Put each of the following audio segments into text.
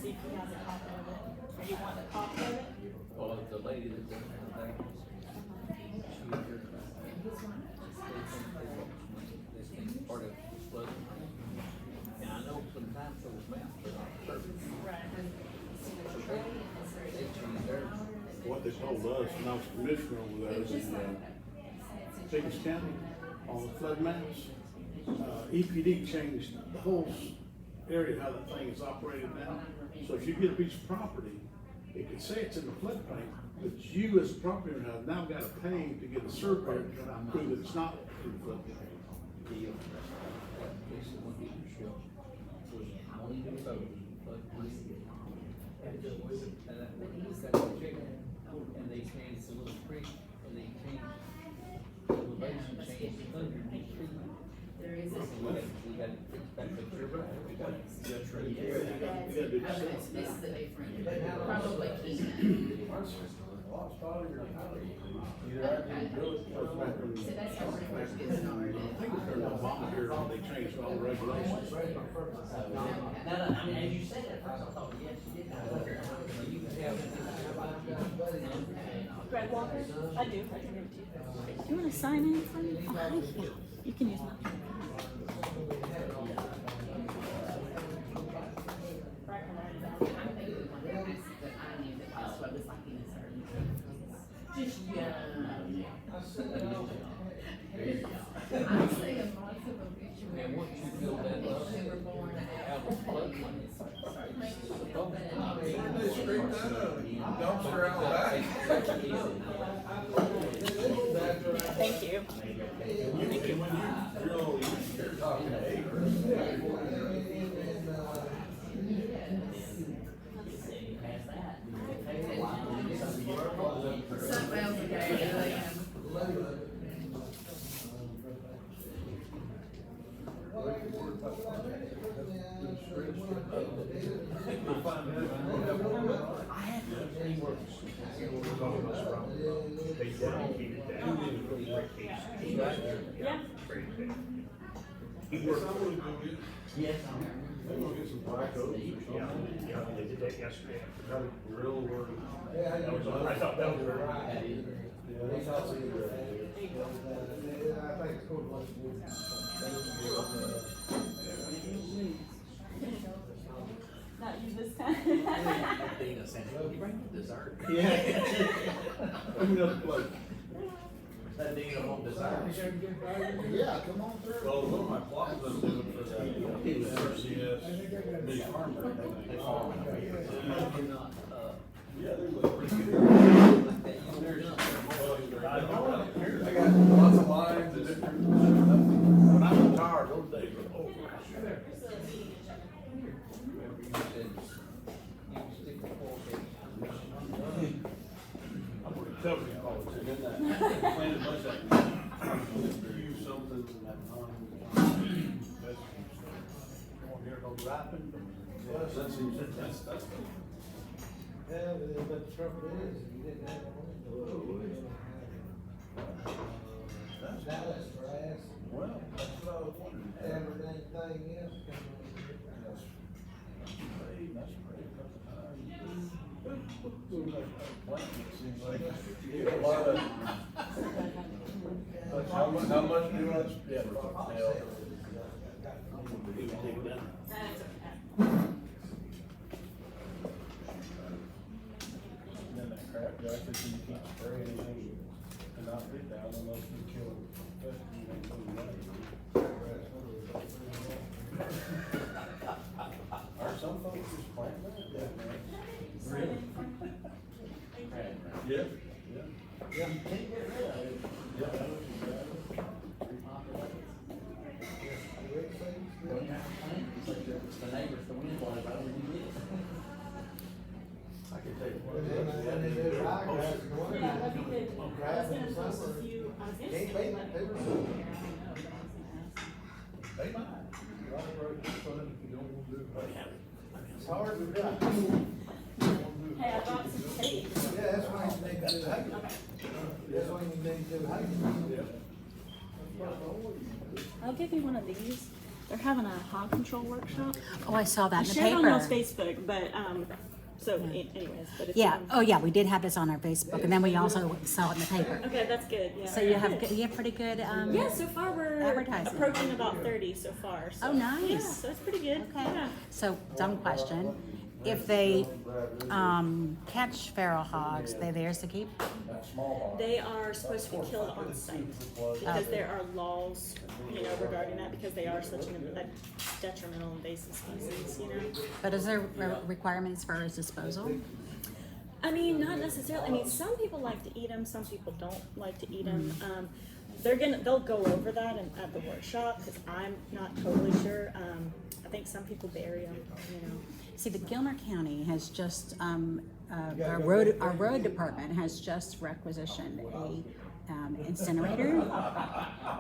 see if he has a copy of it. Or you want a copy of it? Well, the lady that doesn't have that, she was here. This thing part of the flood. And I know sometimes those maps are not perfect. Right. They change theirs. What they told us, when I was commissioner over there in Pickens County, on the flood maps, EPD changed the whole area, how that thing is operated now. So if you get a piece of property, it could say it's in the floodplain, but you as a property owner have now got to pay to get a surveyor to come out and prove that it's not in the floodplain. And they changed the little creek, and they changed the elevation, changed underneath the creek. There is We got to fix back up there, right? We got to try to You gotta do the okay, same. so this is a different, probably key. So that's how we first get started. I think it's during Obamacare when they changed all the regulations. Now, I mean, as you said that first, I thought, yes, you did. Greg Walker? I do, I can give it to you. Do you want to sign in for me? Oh, yeah. You can use mine. I'm thinking the one that I knew that that's what was like in a certain. Just young. I'm saying lots of obituaries. And once you build that up, They were born out of floodplain, it's They scraped that dumpster out back. Thank you. You're talking acres. Something else okay. They dedicated that to Yeah. He Yes, worked, I'm gonna go get, Yes, I'm gonna get some black oaks or yeah, something. yeah, they did that yesterday. Grill work. That was, I thought that was very. Yeah, that's how it's either. Not you this time. Dana said, you bring the dessert. Yeah. Let me know the plate. That Dana won't dessert. Yeah, come on through. Well, one of my plots I'm doing for the RCS, big farmer, they farm. Yeah, they're like pretty good. I got lots of lines and different. When I'm retired, those days are over. I'm gonna tell you all And this. then that, plant a bunch of, use something in that, Come on here, no rapping. that's. Yeah, but the trouble is, you didn't have one. That was grass, Well, that's what I was wondering. everything else coming That's great. Seems like you get a lot of. How much do I spend? That's okay. And then that crap jacket, you can't spray anything and not get down unless you kill it. Are some folks just plant that? Really? Yeah. Yeah, you can't get rid of it. Yeah. Don't have to plant, it's like the neighbors, the wind blows over and you live. I can take one. And they do ryegrass in the winter. Yeah, that'd be good. I was Grass in gonna the post a summer. few, I was gonna Can't say, beat like, it, they were- here, I don't know, but I was gonna ask. They might. If you don't want to do it. It's hard to do. Hey, I brought some tape. Yeah, that's why you need to do hay. That's why you need to do hay. I'll give you one of these. they're having a hog control workshop. Oh, I saw that I in the shared it on y'all's paper. Facebook, but so anyways, but if Yeah. you, Oh, yeah. We did have this on our Facebook, and then we also saw it in the paper. okay, that's good. Yeah. So you have pretty good. Yeah, so far we're Advertising. approaching about 30 so far. So. Oh, nice. Yeah, so it's pretty good. Okay. Yeah. So, dumb question. If they catch feral hogs, they theirs to keep? They are supposed to be killed on site because there are laws, regarding that because they are such a detrimental invasive species, But is there requirements for its disposal? I mean, not necessarily. I mean, some people like to eat them, some people don't like to eat them. They'll go over that at the workshop because I'm not totally sure. I think some people bury them, See, the Gilmer County has just, our road department has just requisitioned a incinerator.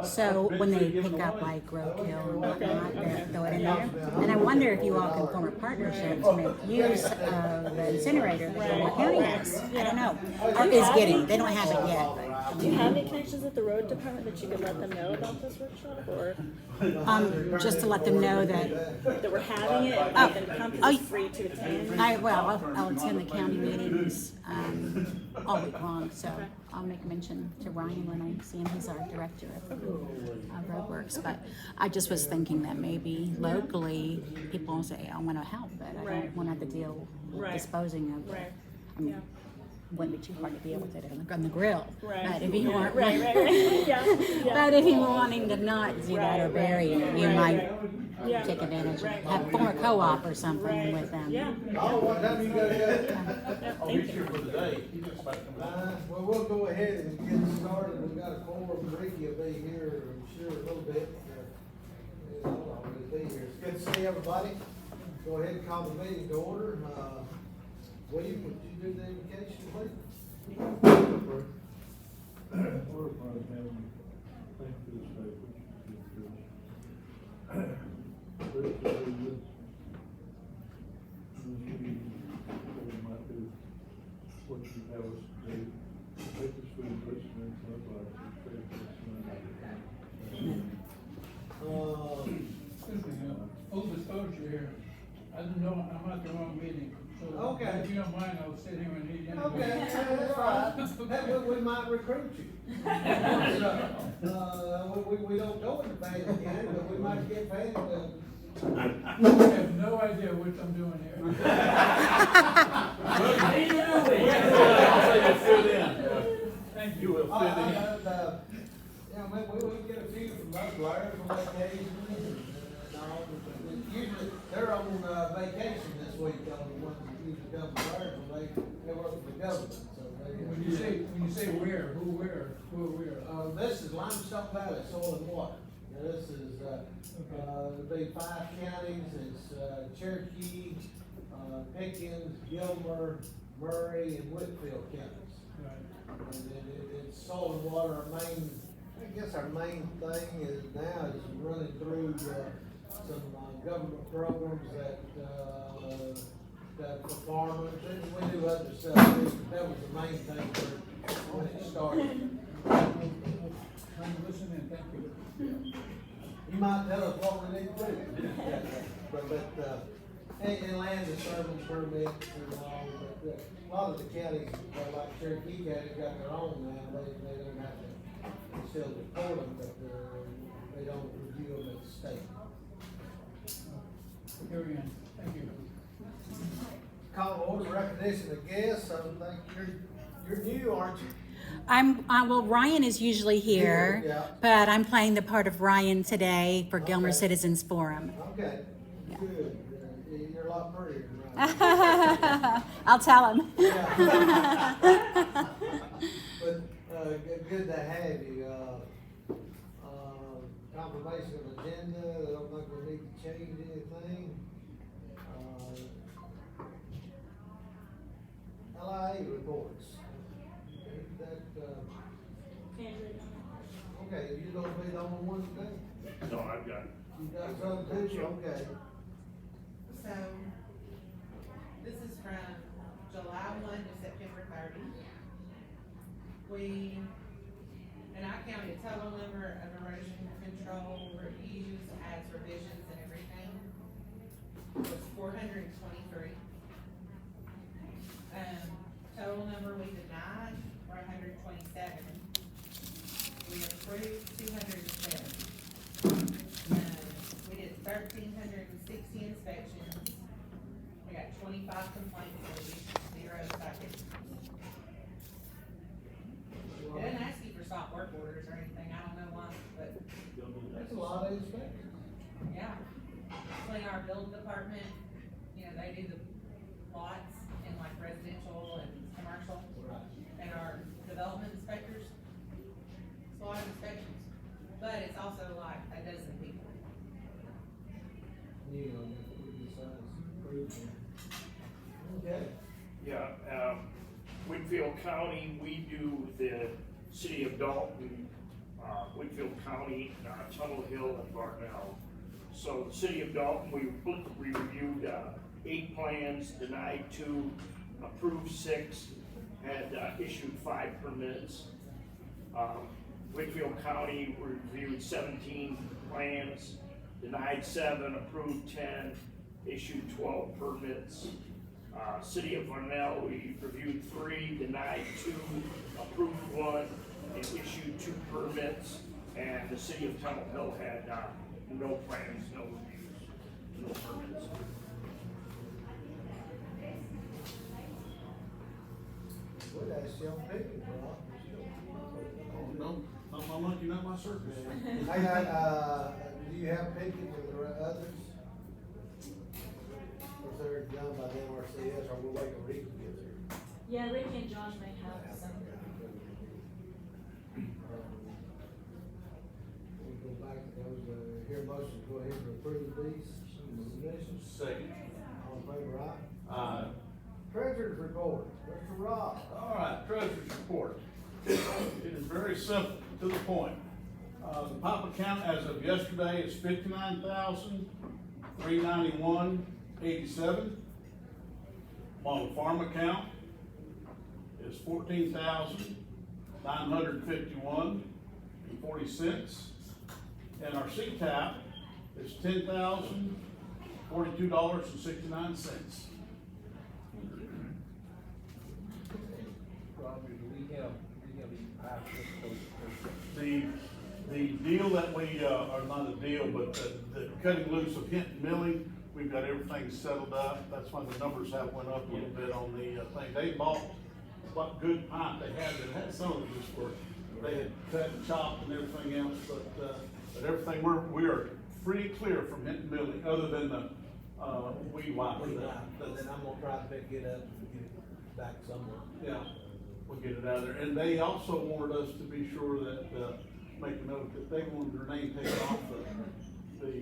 So when they pick up like roadkill and whatnot, they throw it in there. And I wonder if you all can form a partnership to make use of the incinerator that Gilmer County has. I don't know. Or is getting, they don't have it yet. Do you have any connections with the road department that you could let them know about this workshop, or Just to let them know that that we're having it and let them come 'cause it's free to attend? I'll attend the county meetings all week long, so I'll make mention to Ryan when I see him. He's our director of roadworks. But I just was thinking that maybe locally people will say, I want to help, but I don't want to have to deal with disposing of it. I mean, wouldn't be too hard to deal with it on the grill. Right. But if you weren't, Yeah. but if you were wanting to not do that or bury it, you might Yeah. take advantage of have form a co-op or something with them. Yeah. Oh, what time you gotta go? Thank you. For the day, he just about to come back. Well, we'll go ahead and get started. We've got a quorum. Ricky will be here, I'm sure, a little bit. He'll always be here. It's good to see everybody. Go ahead and call the meeting to order. William, would you do the invocation, please? Full disclosure here, I didn't know, I'm at the wrong meeting, so Okay. if you don't mind, I'll sit here and eat anyway. Okay, that's right. That way we might recruit you. We don't go into Fannin County, but we might get Fannin to. I have no idea what I'm doing here. Thank you. You will fit in. Yeah, maybe we get a few from those Larry from vacation. Usually, they're on vacation this week, the ones that usually come from Larry, they work for the government, so they. When you say where, who where? This is Limestone Valley Soil and Water. Now, this is, it'll be 5 counties, it's, Cherokee, Pickens, Gilmer, Murray, and Whitfield counties. Right. And then it's soil and water, our main thing is now is running through, some, government programs that for farmers, and we do other stuff, that was the main thing when it started. I'm listening, thank you. You might tell us what we need to do. But, and land disturbance permits and all, but a lot of the counties, like Cherokee County, got their own now, they don't have to, they still report them, but, they don't review them at the state. Carry on, thank you. Call order recognition of guests, I don't think you're new, aren't you? Well, Ryan is usually here, Yeah. but I'm playing the part of Ryan today for Gilmer Citizens Forum. Okay, Yeah. good, you're a lot prettier than I I'll tell him. Yeah. But, good to have you, confirmation of agenda, I don't think we need to change anything. Ellijay reports. Okay, you gonna be the only one today? No, I've got. You got something too? Okay. So, this is from July 1 to September 30. We, in our county, a total number of erosion control reviews as revisions hundred and 23. Total number we denied were 127. We approved 207. We did 1,360 inspections. We got 25 complaints, and we issued 0 citations. It doesn't ask you for stop work orders or anything, I don't know why, but That's a lot of inspections. yeah. Between our building department, you know, they do the lots in like residential and commercial, Right. and our development inspectors, it's a lot of inspections. But it's also like a dozen people. You know, we decide to approve them. Okay. Yeah, Whitfield County, we do the city of Dalton, Whitfield County, Tunnel Hill, and Barnell. So the city of Dalton, we reviewed 8 plans, denied 2, approved 6, had issued 5 permits. Whitfield County reviewed 17 plans, denied 7, approved 10, issued 12 permits. City of Barnell, we reviewed 3, denied 2, approved 1, and issued 2 permits. And the city of Tunnel Hill had no plans, no reviews, no permits. Well, that's still picking, Rob. Oh, no, not my monkey, not my circus. I got, do you have Pickett with the others? Or they're done by the NRCS, or we'll wait till Ricky gets here? Yeah, Ricky and Josh may have some. We'll go back to those, hear a motion, to go ahead and approve these submissions. Second. All in favor, aye? Aye. Treasurer's report, Mr. Rob. All right, treasurer's report. It is very simple, to the point. The pop account as of yesterday is $59,391.87. On the farm account is $14,951.40. And our CTAP is $10,042.69. Roger, do we have any pipe The deal that we, or not a deal, but the cutting loose of Hinton Milling, we've got everything settled up. That's why the numbers have went up a little bit on the thing. They bought what good pipe they had, that had some of this work. They had cut and chopped and everything else, but everything, we are pretty clear from Hinton Milling, other than the, weed whacker. But then I'm gonna try to pick it up and get it back somewhere. Yeah, we'll get it out of there. And they also wanted us to be sure that, make a note that they wanted their name taken off the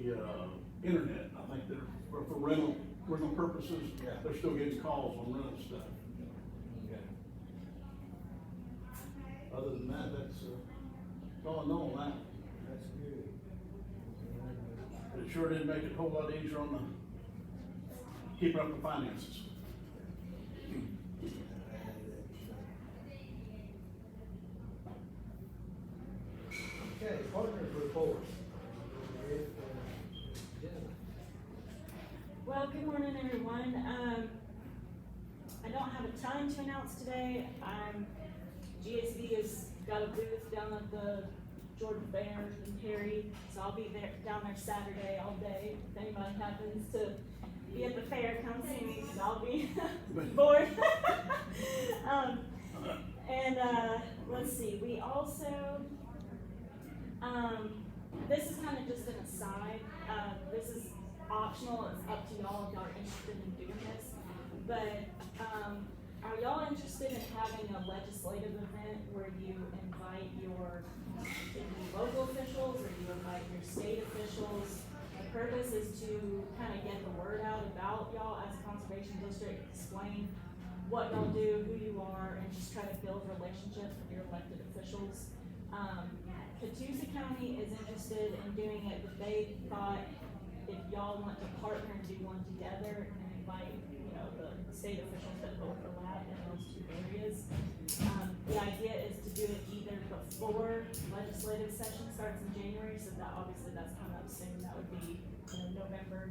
internet. I think they're, for rental purposes, Yeah. they're still getting calls on rental stuff. Okay. Other than that, that's all I know on that. That's good. But it sure did make it a whole lot easier on the, keeping up the finances. Okay, partners report. Well, good morning, everyone. I don't have a ton to announce today. GSV has got a booth down at the Jordan Fair in Perry, so I'll be there, down there Saturday all day. If anybody happens to be at the fair, come see me, because I'll be bored. Let's see, we also, this is kind of just an aside. This is optional, it's up to y'all if y'all are interested in doing this. But, are y'all interested in having a legislative event where you invite your local officials or you invite your state officials? The purpose is to kind of get the word out about y'all as a conservation district, explain what y'all do, who you are, and just try to build relationships with your elected officials. Catoosa County is interested in doing it, but they thought if y'all want to partner and do one together and invite, the state officials that overlap in those 2 areas. The idea is to do it either before legislative session starts in January, so that obviously that's coming up soon, that would be November,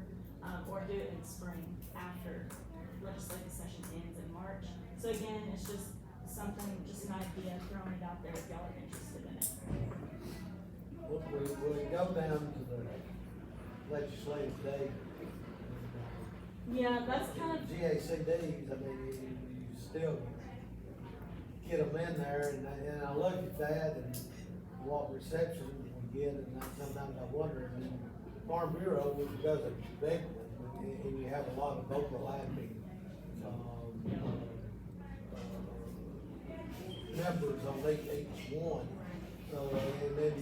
or or do it in spring after legislative session ends in March. So again, it's just something, just an idea, throwing it out there if y'all are interested in it. We go down to the legislative day. Yeah, that's kind of, GACDs, I mean, you still get them in there, and I look at that and what reception we get, and sometimes I wonder, and then Farm Bureau, which does a big one, and you have a lot of overlapping, members on each one. So, and then,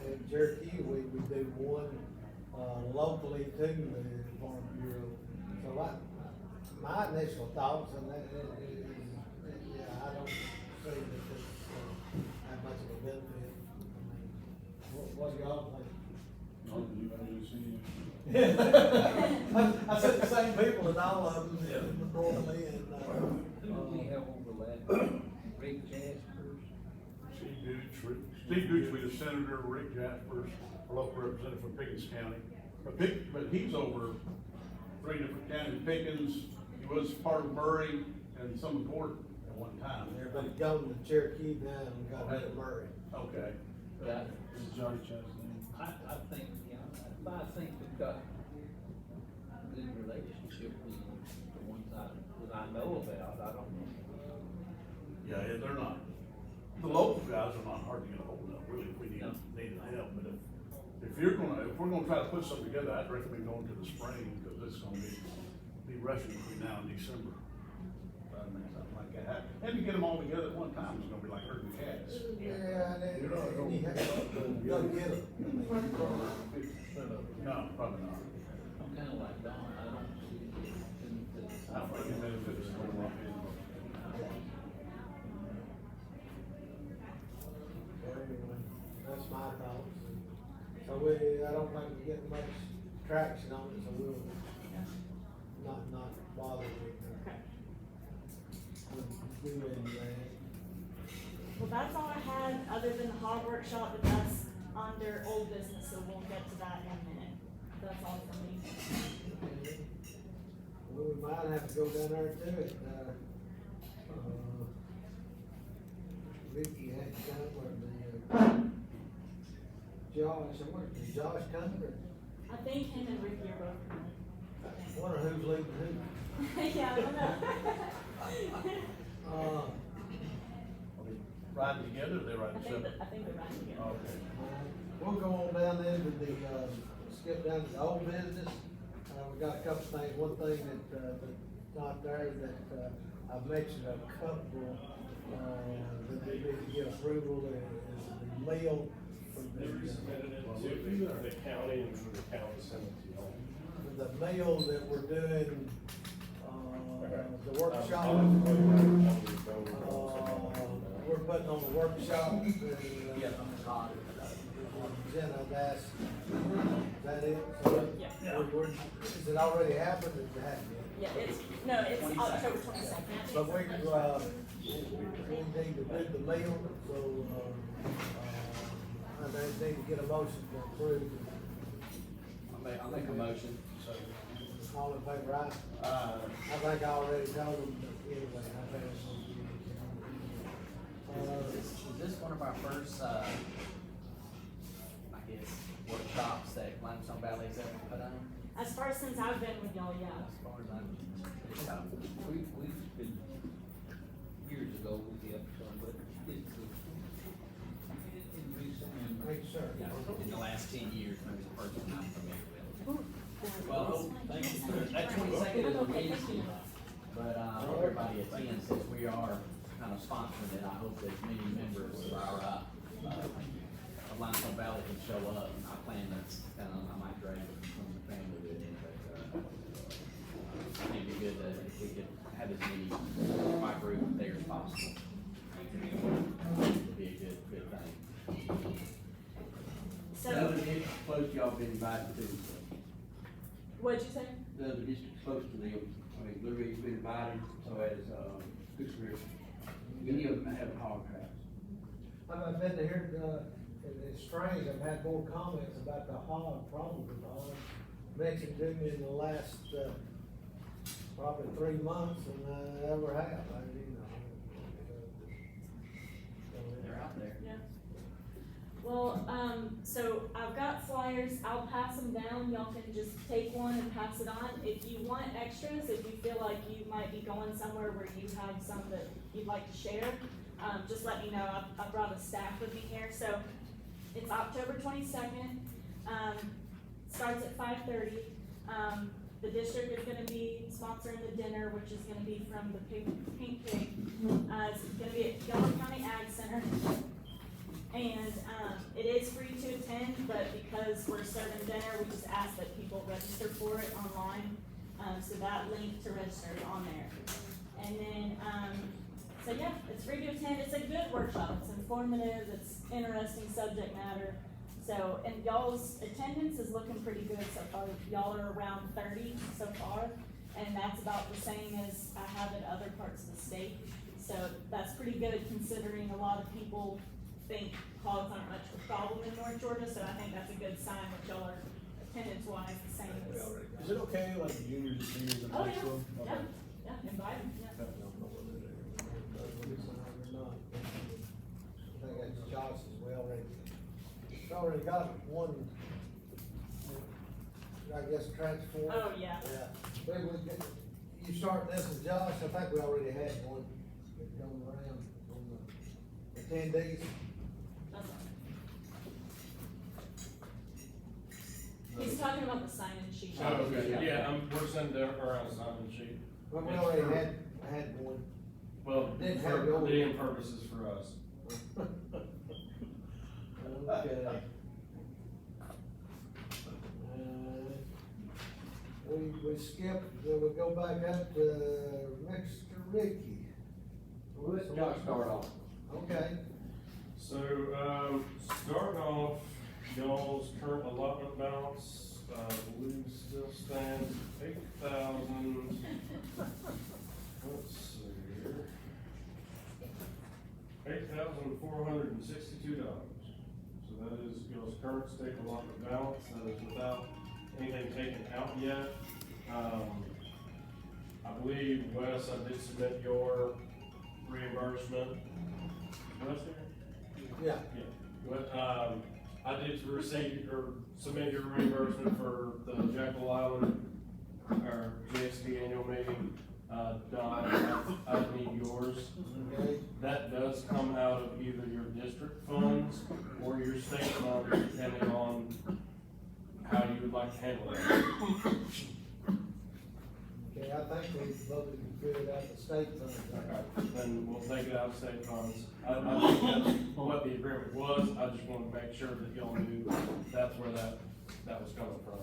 in Cherokee, we do one, locally to the Farm Bureau. So my initial thoughts on that is, yeah, I don't see that it's, that much of a benefit. I mean, what y'all think? I said the same people in all of them, normally, and, Who we have overlap? Rick Jaspers. Steve Gooch, the senator, Rick Jaspers, our local representative from Pickens County. But he's over 3 different counties. Pickens, he was part of Murray and some of Gordon at one time. everybody going to Cherokee now and got rid of Murray. Okay. That, This is Johnny Chastain. I think, you know, I think we've got a good relationship with the ones that I know about. I don't know. Yeah, they're not, the local guys are not hard to get a hold of, really, if we need, No. need help, but if we're gonna try to put something together, I'd recommend going to the spring, because it's gonna be rushing between now and December. Something like that, and to get them all together at one time, it's gonna be like herding cats. Yeah, and you have to go get them. No, probably not. I'm kinda like Don, I don't see it. I don't think it benefits us going up in. Anyway, that's my thoughts. So I don't think we get much traction on it, so we'll not bother with doing that. well, that's all I had, other than the hog workshop, but that's under old business, so we'll get to that in a minute. That's all for me. Well, we might have to go down there to it, Ricky had to come, or did Josh come, or? I think him and Ricky are both coming. Wonder who's leaving who? Yeah, I don't know. Are they riding together, or they riding separate? I think they're riding together. Okay. We'll go on down then to the, skip down to the old business. We got a couple things, one thing that's not there that, I've mentioned a couple, that we need to get approval is the meal from They resubmitted it to the county and the county sent it to y'all. the meal that we're doing, the workshop. We're putting on the workshop, Jen, I've asked, is that it? So, Yeah. Is it already happened, or is it happening? Yeah, it's October 22nd. But we need to do the meal, so, I need to get a motion to approve. I'll make a motion. All in favor, aye? I think I already told them, but anyway, I think Is this one of our first, I guess, workshops that Limestone Valley's ever put on? As far as since I've been with y'all, yeah. As far as I'm, We've been, years ago, we had some, but it's, in recent memory. Sure. in the last 10 years, maybe the first one I'm familiar with. Well, thank you, sir. That 22nd is a Wednesday, but, everybody attends since we are kind of sponsoring it. I hope that many members of our, of Limestone Valley can show up. I plan that's kind of, I might drag some of the family with me, but, I think it'd be good that if we could have as many of my group there as possible. It'd be a good thing. So, The other districts close to y'all been invited to, so. what'd you say? The other districts close to them, I mean, Blue Ridge's been invited, so has, Goose Ridge. Many of them have hog traps. I've been to hear, it's strange, I've had more comments about the hog, problem with hogs. mentioned to me in the last, probably 3 months, and I ever have, They're out there. Yeah. Well, so I've got flyers, I'll pass them down, y'all can just take one and pass it on. If you want extras, if you feel like you might be going somewhere where you have some that you'd like to share, just let me know. I brought a staff with me here, so it's October 22nd, starts at 5:30. The district is gonna be sponsoring the dinner, which is gonna be from the Pink Pig. It's gonna be at Gilmer County Ag Center. And, it is free to attend, but because we're serving dinner, we just ask that people register for it online. So that link to register is on there. And then, so yeah, it's free to attend. It's a good workshop. It's informative. It's interesting subject matter. So, and y'all's attendance is looking pretty good so far. Y'all are around 30 so far, and that's about the same as I have in other parts of the state. So that's pretty good considering a lot of people think hogs aren't much of a problem in North Georgia, so I think that's a good sign that y'all are attendance-wise the same as. Is it okay, like juniors and seniors in Oh, high yeah, school? yeah, invite them, yeah. I think that's Josh as well, it's already got one, I guess, transform. Oh, yeah. Yeah, maybe we get, you start this with Josh, I think we already had one that come around on the attendees. That's all right. He's talking about the sign-in sheet. Oh, okay, yeah, we're sending around a sign-in sheet. But we already had one. Well, Didn't for have yours. bidding purposes for us. Okay. We skipped, we go back up to Mr. Ricky. Well, let Josh start off. Okay. So, starting off, y'all's current allotment balance, I believe still stands 8,000. Let's see here. $8,462. So that is y'all's current state allotment balance. That is without anything taken out yet. I believe, Wes, I did submit your reimbursement. Wes here? Yeah. Yeah, but, I did receive or submit your reimbursement for the Jekyll Island, or GSD annual meeting. Don, I need yours. Okay. That does come out of either your district funds or your state funds, depending on how you would like to handle it. Okay, I think we voted to get it out of the state funds. Okay, then we'll take it out of state funds. I think that's what the agreement was. I just wanted to make sure that y'all knew that's where that was coming from.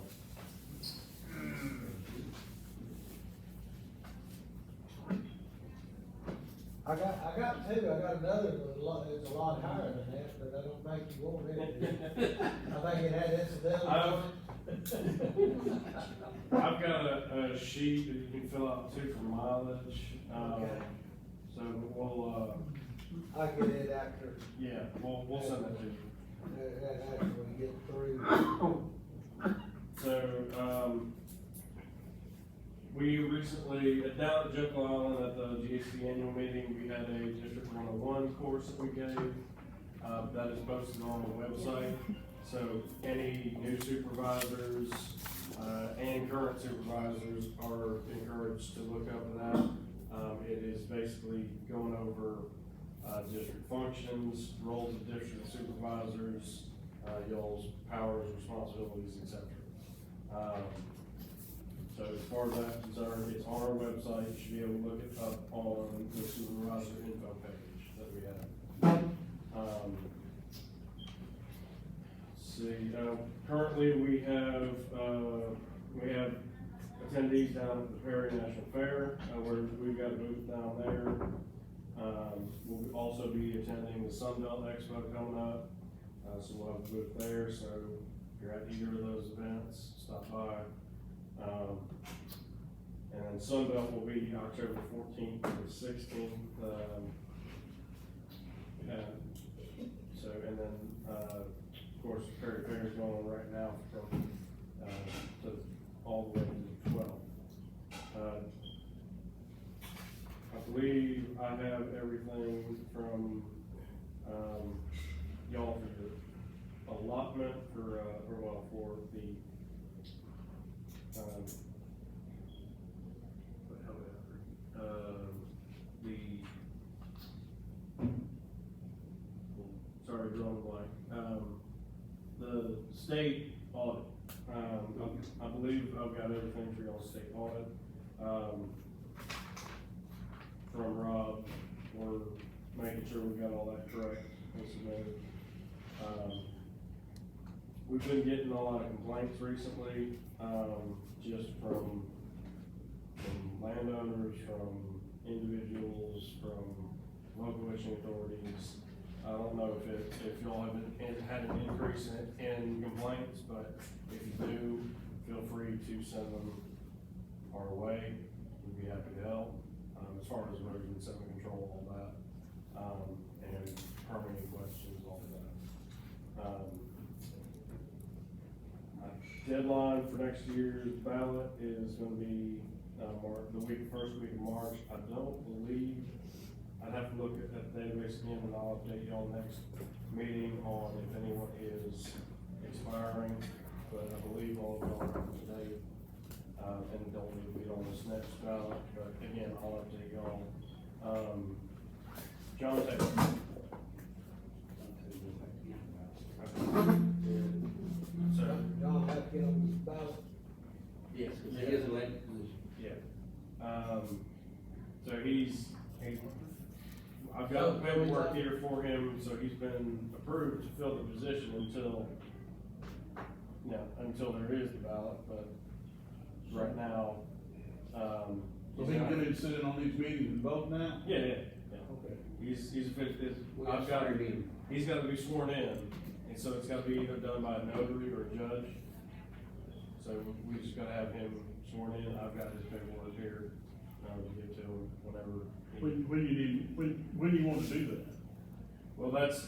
I got two, I got another, it's a lot higher than that, but I don't think you want it. I think it had incidental. I've got a sheet that you can fill out too for mileage. Okay. So we'll, I'll get it after, yeah, we'll send that to you. after we get through. So, we recently, down at Jekyll Island at the GSD annual meeting, we had a District 101 course that we gave. That is posted on the website. So any new supervisors, and current supervisors are encouraged to look up at that. It is basically going over, district functions, roles of district supervisors, y'all's powers, responsibilities, etc. So as far as that's concerned, it's on our website. You should be able to look it up on the supervisor info page that we have. Let's see, currently we have attendees down at the Perry National Fair, where we've got a booth down there. We'll also be attending the Sunbelt Expo coming up, so we'll have a booth there. So if you're at either of those events, stop by. And then Sunbelt will be October 14th to the 16th. So, and then, of course, Perry Fair is going on right now from, to all the way to 12. I believe I have everything from, y'all for your allotment for, for the, sorry, drawing a blank. The state audit. I believe I've got everything for y'all's state audit. From Rob, we're making sure we got all that correct and submitted. We've been getting a lot of complaints recently, just from landowners, from individuals, from local wishing authorities. I don't know if y'all have had an increase in complaints, but if you do, feel free to send them our way. We'd be happy to help, as far as erosion and sediment control, all that, and permitting questions, all of that. Deadline for next year's ballot is gonna be, first week of March. I don't believe, I'd have to look at the database again, and I'll update y'all next meeting on if anyone is expiring, but I believe all of y'all are up to date, and don't need to be on this next ballot, but again, I'll update y'all. John Taylor. So, Y'all have to get on the ballot. Yes, because he is elected. yeah. So I've got the paperwork here for him, so he's been approved to fill the position until there is the ballot, but right now, So he can get in, sit in on these meetings and vote now? yeah. Okay. He's gotta be sworn in, and so it's gotta be either done by a notary or a judge. So we just gotta have him sworn in. I've got his paperwork here, to give to him whenever. When do you want to do that? Well, that's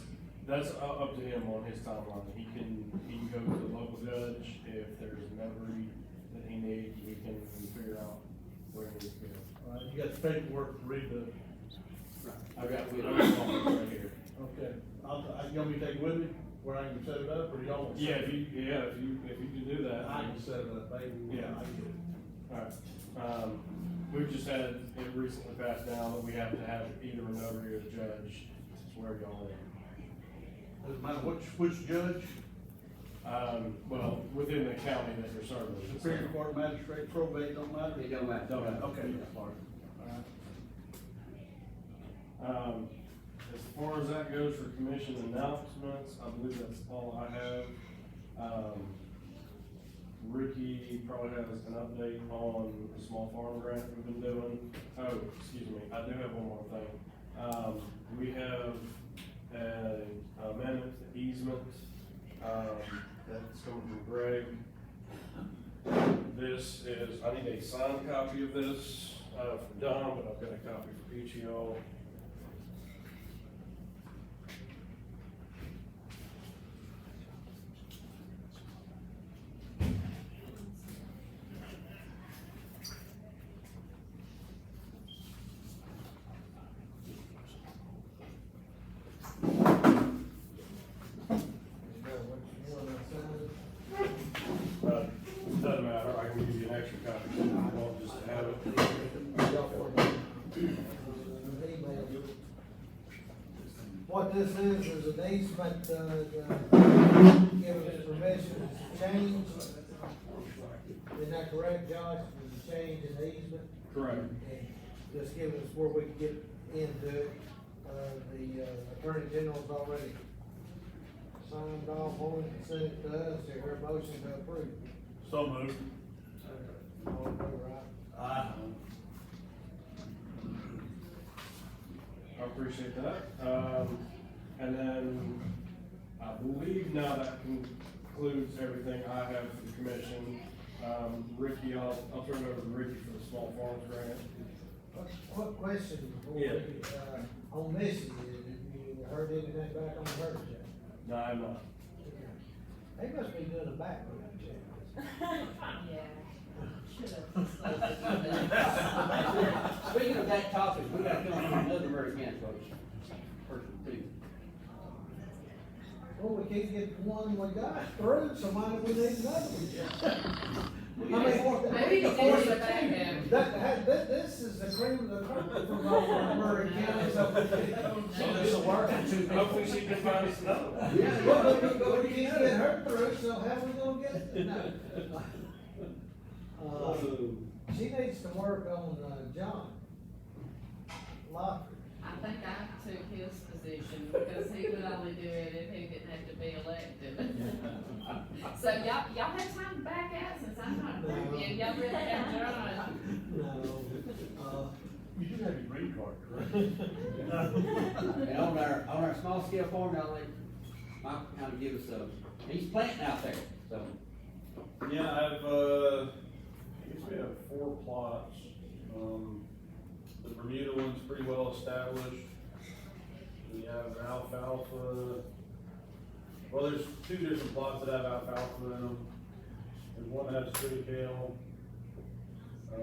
up to him on his timeline. He can go to the local judge if there's a notary that he needs. We can figure out where he needs to go. All right, you got the paperwork to read the, I've got it right here. okay. You want me to take it with me, where I can set it up, or y'all want to? Yeah, if you can do that. I can set it up, baby. Yeah. I get it. Alright, we've just had it recently passed down that we have to have either a notary or a judge swear y'all in. Doesn't matter which judge, Well, within the county that you're serving. Superior Court, Magistrate, Probate, don't matter? It don't matter. Don't matter. Okay. All right. As far as that goes for commission announcements, I believe that's all I have. Ricky probably has an update on the small farm grant we've been doing. Oh, excuse me, I do have one more thing. We have an amendment to easement, that's coming from Greg. This is, I need a signed copy of this, from Don, but I've got a copy for each of y'all. Doesn't matter, I can give you an extra copy, if you want, just to have it. What this is an easement, giving us permission to change. Isn't that correct, Josh? There's a change in the easement? Correct. And just giving us where we can get into it. The Attorney General's already signed off on it and sent it to us. Is there a motion to approve? So moved. All in favor, aye? Aye. I appreciate that. And then I believe now that concludes everything I have for the commission. Ricky, I'll turn it over to Ricky for the small farms grant. What question before Yeah. on this, you heard anything back on the hurt yet? No, I'm not. They must be doing a background check. Yeah. Speaking of that topic, we gotta come up with another Murray County person too. Well, we can't get one we got through, so why do we need another one? Maybe you can get back in. This is the cream of the crop from over in Murray County, so. So this will work. Hopefully she can find us another one. Yeah, well, we can't get her through, so how are we gonna get it? No. She needs to work on, John Locker. I think I took his position because he would only do it if he didn't have to be elected. So y'all have time to back out since I'm not approving, y'all really have John. No, You do have your green card, correct? And on our small scale farm down there, Mike kind of give us he's planting out there, so. Yeah, I guess we have 4 plots. The Bermuda one's pretty well established. We have alfalfa. Well, there's 2 different plots that have alfalfa in them. There's one that has tree kale. I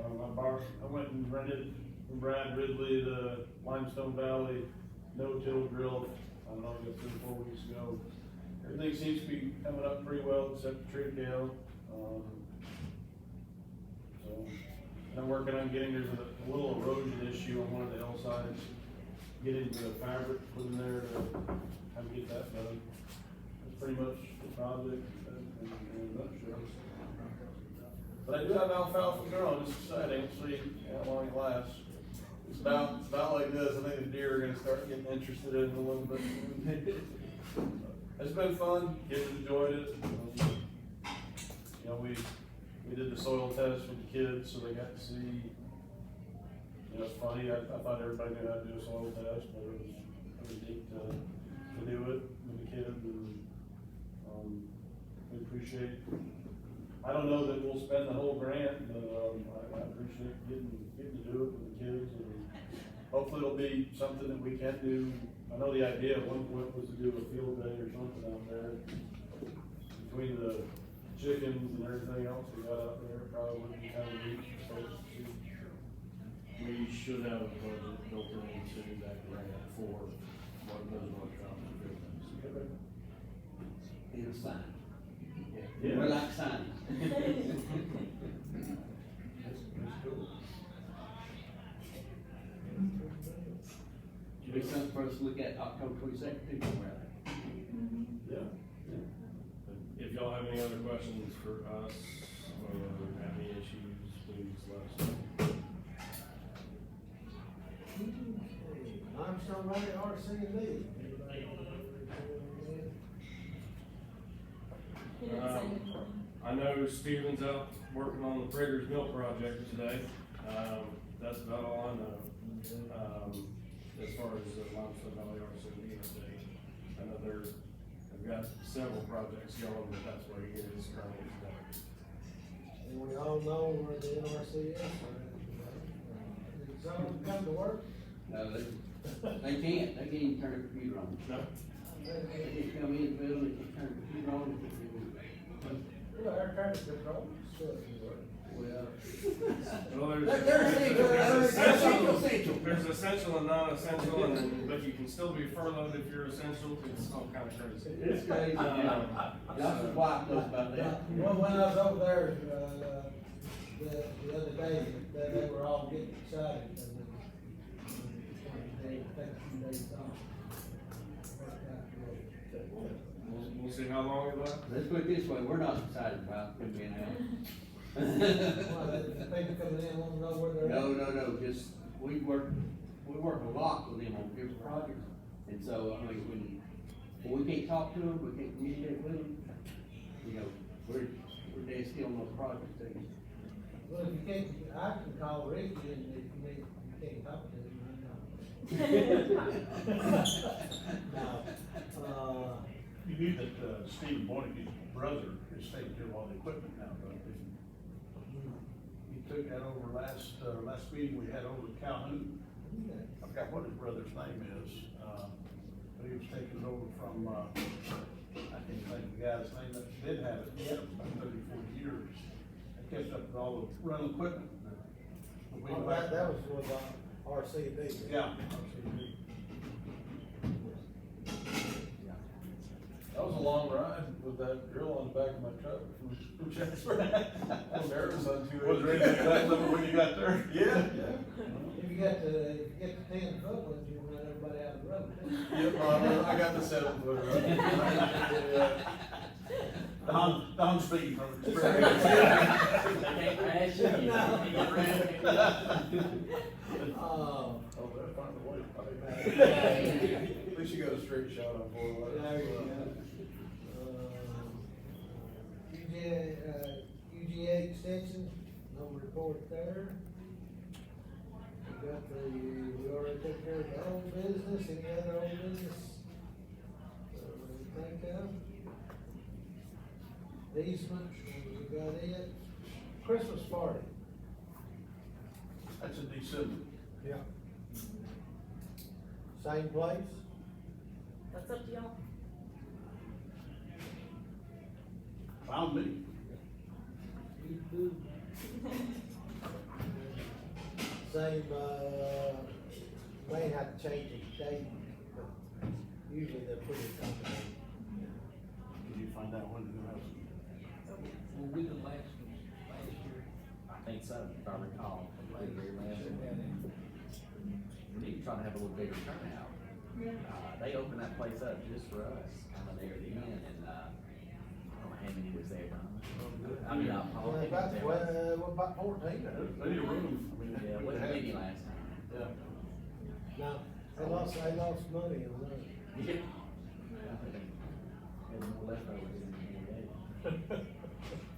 went and rented from Brad Ridley the Limestone Valley no-till drill. I don't know, I got 3 or 4 weeks ago. Everything seems to be coming up pretty well except the tree kale. And I'm working on there's a little erosion issue on one of the hillsides. Getting the fabric put in there to kind of get that done. That's pretty much the project in a nutshell. But I do have alfalfa growing, it's exciting, we'll see how long it lasts. It's about like this. I think the deer are gonna start getting interested in it a little bit. It's been fun, kids enjoyed it. You know, we did the soil test with the kids, so they got to see. You know, it's funny, I thought everybody knew how to do a soil test, but it was neat to do it with the kids, and we appreciate. I don't know that we'll spend the whole grant, but I appreciate getting to do it with the kids, and hopefully it'll be something that we can do. I know the idea at one point was to do a field day or something out there between the chickens and everything else we got out there. Probably would be kind of neat for folks to see. We should have a budget built into that grant for what those workshops and field days. And a sign. Yeah. We're like signs. That's cool. Should be something for us to look at October 22nd too, right? Yeah. If y'all have any other questions for us, or have any issues, please let us know. Limestone Valley RC&D. I know Steven's out working on the Prater's Mill project today. That's about all I know. As far as the Limestone Valley RC&D update, I know they've got several projects going, but that's where he is currently today. And we all know where the NRC is. Did someone come to work? No, they can't even turn the computer on. No? They just come in the building, they just turn the computer on, and they do it. Well, air traffic control, still doesn't work. Well, There's essential and non-essential, but you can still be furloughed if you're essential. It's all kind of crazy. It's crazy. Josh's wife knows about that. Well, when I was over there, the other day, they were all getting excited, and they take a few days off. We'll see how long it lasts. Let's put it this way, we're not excited about them being out. Well, the people coming in want to know where they're at. No, just, we work a lot with them on different projects. And so, I mean, when we can't talk to them, we can't communicate with them, you know, we're dead still on those projects too. Well, if you can't, I can call Ricky, and if you can't talk to him, No. You knew that Stephen Boynton's brother is taking care of all the equipment now, but he took that over last meeting we had over at Calhoun. I forgot what his brother's name is, but he was taking it over from, I can't think of the guy's name that did have it, he had it for about 30, 40 years. And catch up with all the rental equipment. We'll be back. That was with, RCD. Yeah. That was a long ride with that grill on the back of my truck from Jasper. From Arizona to. Was there anything left of it when you got there? Yeah. If you get the 10-foot ones, you run everybody out of the road. Yep, I got the 7-footer. Don speaking from experience. They can't crash you. Oh, they'll find a way. At least you got a straight shot on 4 There you letters. go. UGA extension, no report there. We already took care of the old business, any other old business? Think of? Easement, we got it. Christmas party. That's in December. Yeah. Same place? That's up to y'all. Found me. Same, may have to change the date, but usually they're pretty accommodating. Did you find out when to have Well, we the last year. I think so, if I recall, the very last one. We need to try to have a little bigger turnout. They opened that place up just for us, kind of there at the end, and, I don't know how many was there, Ron. I mean, Paul, I think it was there. What about 14? They need a room. I mean, Yeah, it wasn't many last time. Yeah. No, they lost money on that. Yeah. I think they had more leftovers than we gave.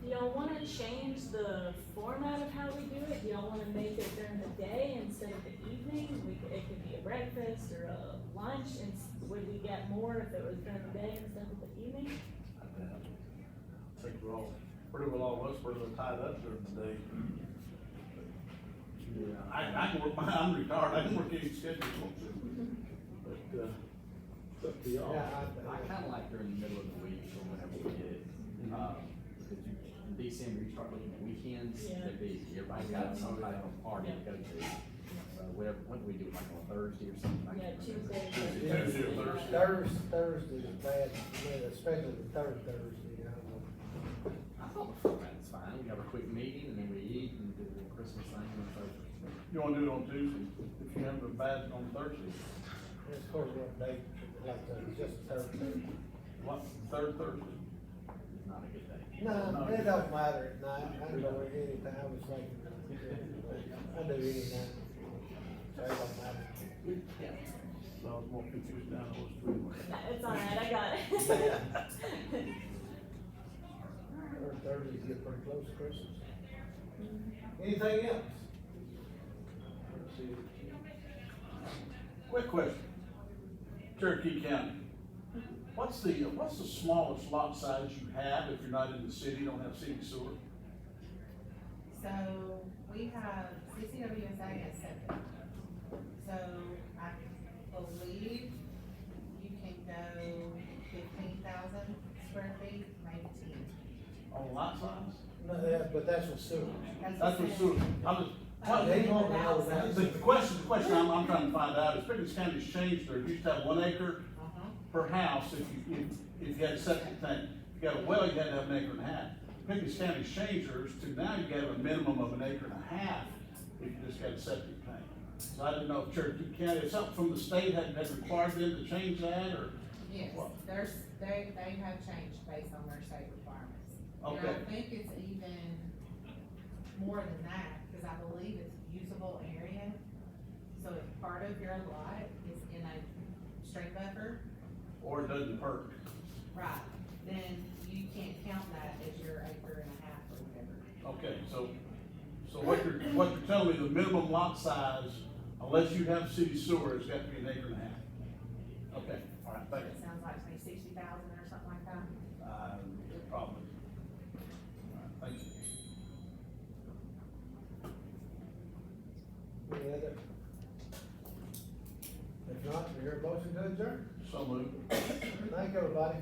Do y'all wanna change the format of how we do it? Do y'all wanna make it during the day instead of the evening? It could be a breakfast or a lunch, and would we get more if it was during the day instead of the evening? I think we're all, pretty well all of us, pretty well tied up during the day. Yeah. I can work, I'm retired, I can work any schedule I want to. But, it's up to y'all. Yeah, I kinda like during the middle of the week or whenever we get it. Because in December, you start looking at weekends, Yeah. they're busy, everybody's got some type of party to go to. So whatever, what do we do, like on Thursday or something? I Yeah, can't remember. Tuesday. Tuesday or Thursday. Thursday is bad, especially the third Thursday, I don't know. I thought the format is fine, we have a quick meeting and then we eat and do the Christmas thing on Thursday. You wanna do it on Tuesday, if you have the badge on Thursday? It's of course what day, like, just the third Thursday. What, third Thursday? It's not a good day. No, it don't matter at night, I can go anytime, I was like, I do any night. So it don't matter. So I was more confused now, I was three. It's alright, I got it. Third Thursdays get pretty close to Christmas. Anything else? Let's see. Quick question. Cherokee County, what's the smallest lot size you have if you're not in the city, don't have city sewer? So we have CCWSA has septic. So I believe you can go 15,000 square feet, maybe 10. On lot size? No, yeah, but that's with sewer. That's what sewer, I'm just, They want to know that. the question I'm trying to find out is Pickens County's changed, there used to have 1 acre per house if you had a septic tank. If you got a well, you had to have 1.5 acres. Pickens County's changed theirs to now you gotta have a minimum of 1.5 acres if you just got a septic tank. So I didn't know if Cherokee County, if something from the state had required them to change that, or? Yes, what? they have changed based on their state requirements. And Okay. I think it's even more than that, because I believe it's usable area. So if part of your lot is in a stream buffer, Or it doesn't perk? right, then you can't count that as your 1.5 acres or whatever. Okay, so what you're telling me, the minimum lot size, unless you have city sewer, has got to be 1.5 acres. Okay, all right, thank It you. sounds like maybe 60,000 or something like that. Probably. All right, thank you. Any other? If not, we hear a motion to adjourn. So moved. Thank you, everybody.